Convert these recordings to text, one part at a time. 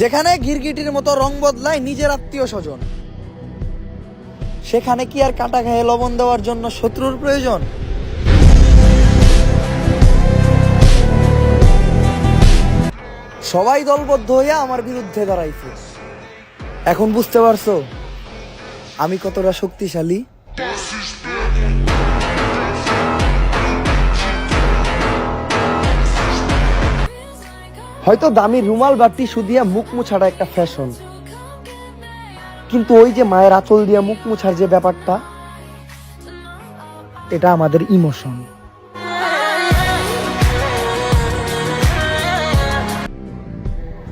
যেখানে গিরগিটির মতো রং বদলায় নিজের আত্মীয় স্বজন, সেখানে কি আর কাটা গায়ে লবণ দেওয়ার জন্য শত্রুর প্রয়োজন? সবাই দলবদ্ধ হইয়া আমার বিরুদ্ধে দাঁড়াইছে। এখন বুঝতে পারছো আমি কতটা শক্তিশালী? হয়তো দামি রুমাল বা টিস্যু দিয়া মুখ মুছাটা একটা ফ্যাশন, কিন্তু ওই যে মায়ের আঁচল দিয়া মুখ মুছার যে ব্যাপারটা, এটা আমাদের ইমোশন।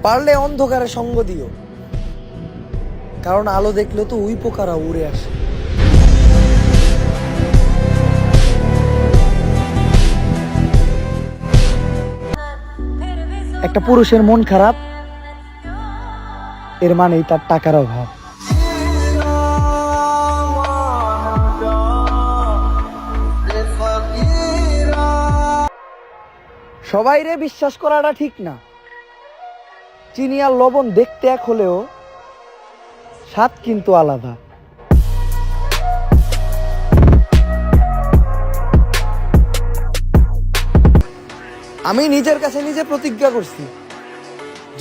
পারলে অন্ধকারে সঙ্গ দিও, কারণ আলো দেখলে তো উই পোকারা উড়ে আসে। একটা পুরুষের মন খারাপ, এর মানেই তার টাকার অভাব। সবাইরে বিশ্বাস করাটা ঠিক না। চিনি আর লবণ দেখতে এক হলেও স্বাদ কিন্তু আলাদা। আমি নিজের কাছে নিজে প্রতিজ্ঞা করছি,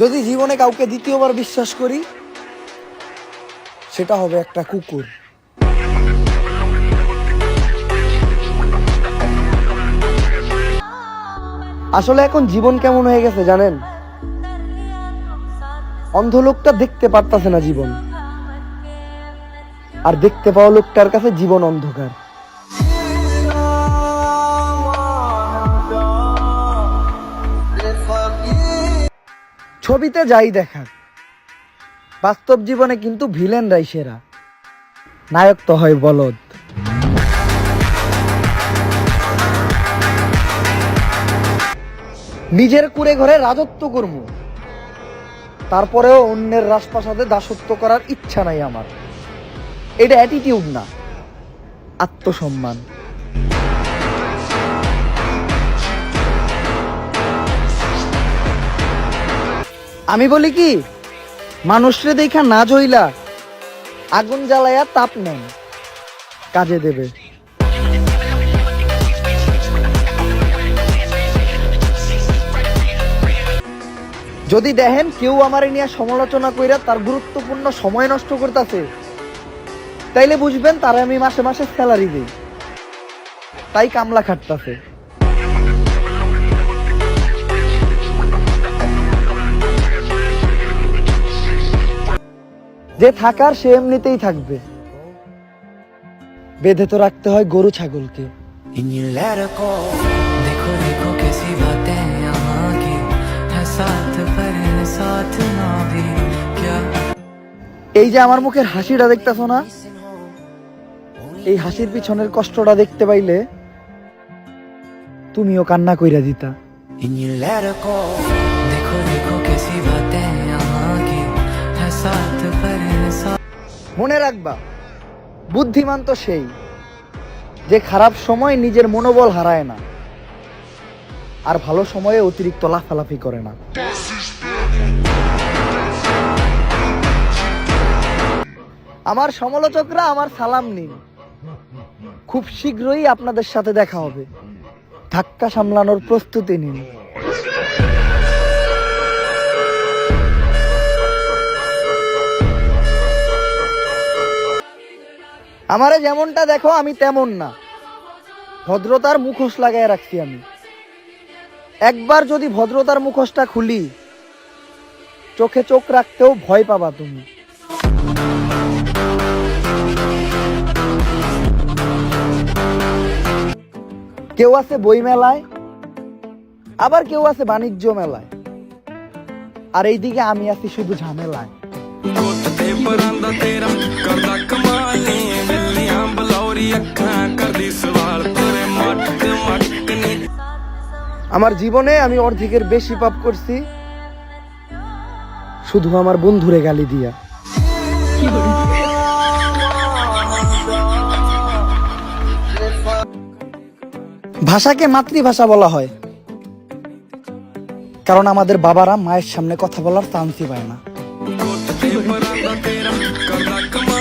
যদি জীবনে কাউকে দ্বিতীয়বার বিশ্বাস করি, সেটা হবে একটা কুকুর। আসলে এখন জীবন কেমন হয়ে গেছে জানেন? অন্ধ লোকটা দেখতে পারতাছে না জীবন, আর দেখতে পাওয়া লোকটার কাছে জীবন অন্ধকার। ছবিতে যাই দেখার, বাস্তব জীবনে কিন্তু ভিলেনরাই সেরা, নায়ক তো হয় বলদ। নিজের কুড়ে ঘরে রাজত্ব করবো, তারপরেও অন্যের রাজপ্রাসাদে দাসত্ব করার ইচ্ছা নাই আমার। এটা অ্যাটিটিউড না, আত্মসম্মান। আমি বলি কি, মানুষরে দেখা না জইলা আগুন জ্বালায়া তাপ নেন, কাজে দেবে। যদি দেখেন কেউ আমারে নিয়ে সমালোচনা কইরা তার গুরুত্বপূর্ণ সময় নষ্ট করতেছে, তাইলে বুঝবেন তারে আমি মাসে মাসে স্যালারি দিই, তাই কামলা খাটতাছে। যে থাকার সে এমনিতেই থাকবে, বেঁধে তো রাখতে হয় গরু ছাগলকে। এই যে আমার মুখের হাসিটা দেখতেছো না, এই হাসির পিছনের কষ্টটা দেখতে পাইলে তুমিও কান্না কইরা দিতা। মনে রাখবা, বুদ্ধিমান তো সেই যে খারাপ সময় নিজের মনোবল হারায় না, আর ভালো সময়ে অতিরিক্ত লাফালাফি করে না। আমার সমালোচকরা আমার সালাম নিন, খুব শীঘ্রই আপনাদের সাথে দেখা হবে। ধাক্কা সামলানোর প্রস্তুতি নিন। আমারে যেমনটা দেখো আমি তেমন না, ভদ্রতার মুখোশ লাগায় রাখছি আমি। একবার যদি ভদ্রতার মুখোশটা খুলি, চোখে চোখ রাখতেও ভয় পাবা তুমি। কেউ আছে বই মেলায়, আবার কেউ আছে বাণিজ্য মেলায়, আর এইদিকে আমি আছি শুধু ঝামেলায়। আমার জীবনে আমি অর্ধেকের বেশি পাপ করছি শুধু আমার বন্ধুরে গালি দিয়া। ভাষাকে মাতৃভাষা বলা হয়, কারণ আমাদের বাবারা মায়ের সামনে কথা বলার চান্সই পায় না। ਤੇ ਪਰਾਂਦਾ ਤੇਰਾ ਕਰਦਾ ਕਮਾਲ